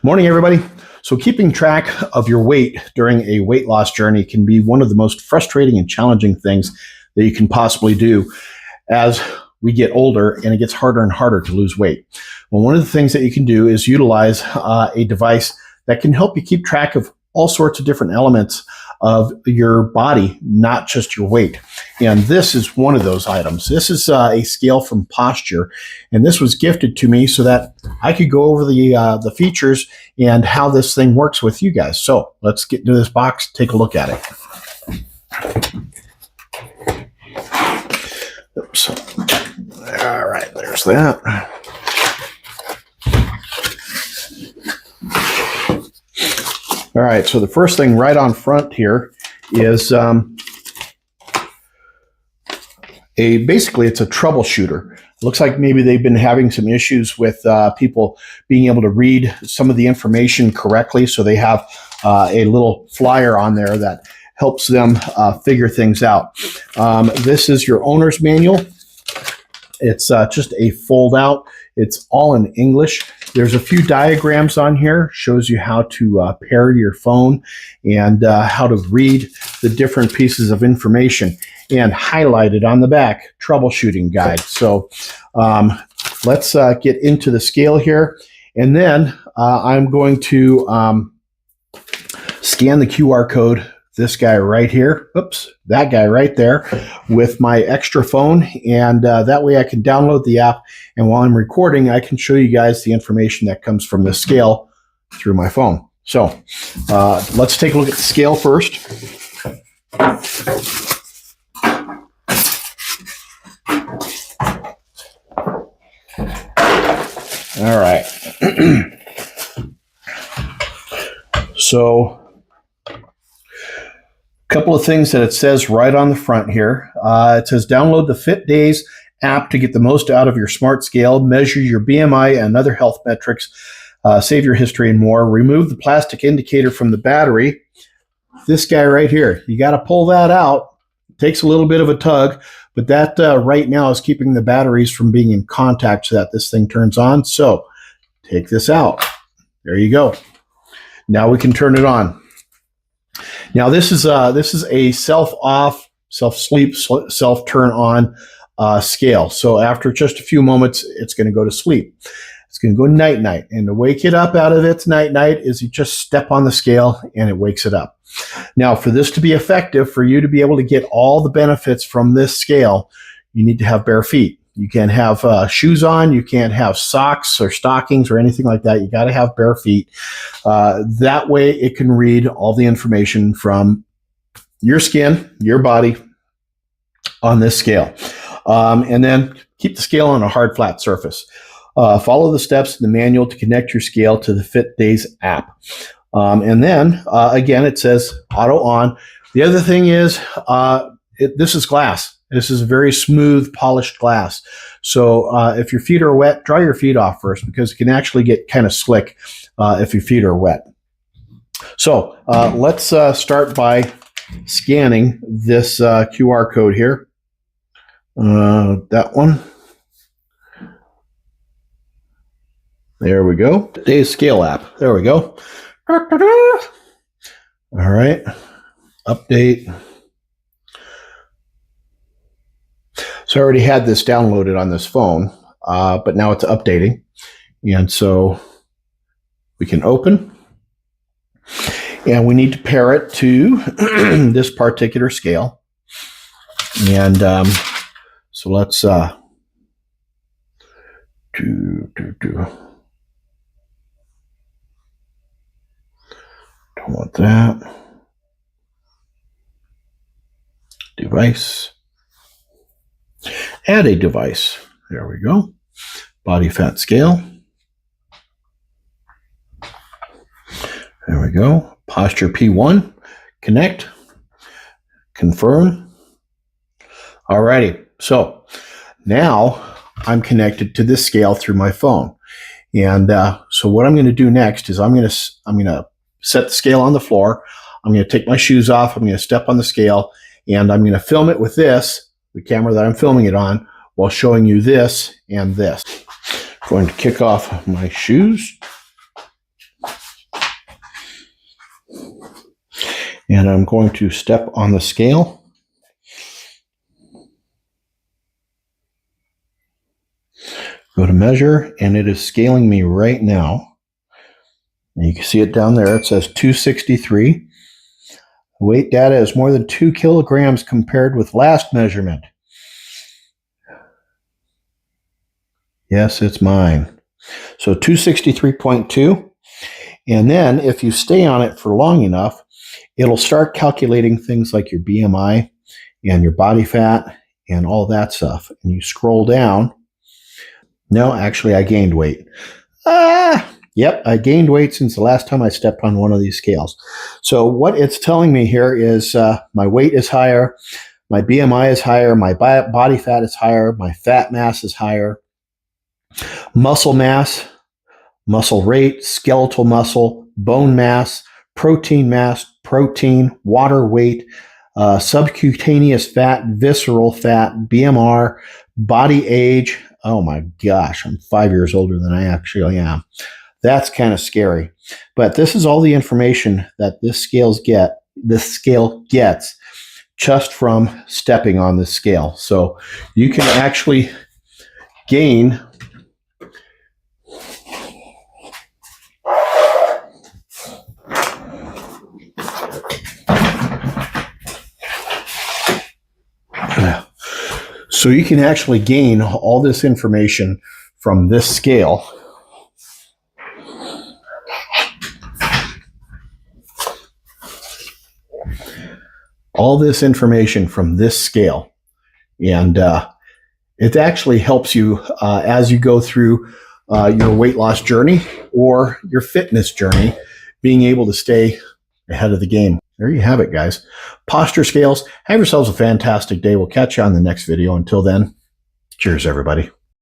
Morning, everybody. So keeping track of your weight during a weight loss journey can be one of the most frustrating and challenging things that you can possibly do as we get older and it gets harder and harder to lose weight. Well, one of the things that you can do is utilize a device that can help you keep track of all sorts of different elements of your body, not just your weight. And this is one of those items. This is a scale from Posture, and this was gifted to me so that I could go over the features and how this thing works with you guys. So let's get into this box, take a look at it. Oops. All right, there's that. All right, so the first thing right on front here is basically it's a troubleshooter. It looks like maybe they've been having some issues with people being able to read some of the information correctly, so they have a little flyer on there that helps them figure things out. This is your owner's manual. It's just a fold out. It's all in English. There's a few diagrams on here, shows you how to pair your phone and how to read the different pieces of information, and highlighted on the back, troubleshooting guide. So let's get into the scale here. And then I'm going to scan the QR code, this guy right here, oops, that guy right there, with my extra phone, and that way I can download the app, and while I'm recording, I can show you guys the information that comes from the scale through my phone. So let's take a look at the scale first. All right. So couple of things that it says right on the front here. It says download the FitDays app to get the most out of your smart scale, measure your BMI and other health metrics, save your history and more. Remove the plastic indicator from the battery. This guy right here, you got to pull that out. It takes a little bit of a tug, but that right now is keeping the batteries from being in contact so that this thing turns on. So take this out. There you go. Now we can turn it on. Now this is a self-off, self-sleep, self-turn-on scale. So after just a few moments, it's going to go to sleep. It's going to go night-night. And to wake it up out of its night-night is you just step on the scale and it wakes it up. Now for this to be effective, for you to be able to get all the benefits from this scale, you need to have bare feet. You can't have shoes on. You can't have socks or stockings or anything like that. You got to have bare feet. That way it can read all the information from your skin, your body on this scale. And then keep the scale on a hard, flat surface. Follow the steps in the manual to connect your scale to the FitDays app. And then, again, it says auto on. The other thing is this is glass. This is a very smooth, polished glass. So if your feet are wet, dry your feet off first, because it can actually get kind of slick if your feet are wet. So let's start by scanning this QR code here. That one. There we go. FitDays Scale app. There we go. All right. Update. So I already had this downloaded on this phone, but now it's updating. And so we can open. And we need to pair it to this particular scale. And so let's don't want that. Device. Add a device. There we go. Body fat scale. There we go. Posture P1. Connect. Confirm. Alrighty. So now I'm connected to this scale through my phone. And so what I'm going to do next is I'm going to set the scale on the floor. I'm going to take my shoes off. I'm going to step on the scale, and I'm going to film it with this, the camera that I'm filming it on, while showing you this and this. I'm going to kick off my shoes. And I'm going to step on the scale. Go to measure, and it is scaling me right now. And you can see it down there. It says 263. Weight data is more than 2 kilograms compared with last measurement. Yes, it's mine. So 263.2. And then if you stay on it for long enough, it'll start calculating things like your BMI and your body fat and all that stuff. And you scroll down. No, actually, I gained weight. Yep, I gained weight since the last time I stepped on one of these scales. So what it's telling me here is my weight is higher, my BMI is higher, my body fat is higher, my fat mass is higher, muscle mass, muscle rate, skeletal muscle, bone mass, protein, water weight, subcutaneous fat, visceral fat, BMR, body age. Oh my gosh, I'm 5 years older than I actually am. That's kind of scary. But this is all the information that this scale gets just from stepping on this scale. So you can actually gain all this information from this scale. All this information from this scale. And it actually helps you as you go through your weight loss journey or your fitness journey, being able to stay ahead of the game. There you have it, guys. Posture scales. Have yourselves a fantastic day. We'll catch you on the next video. Until then, cheers, everybody.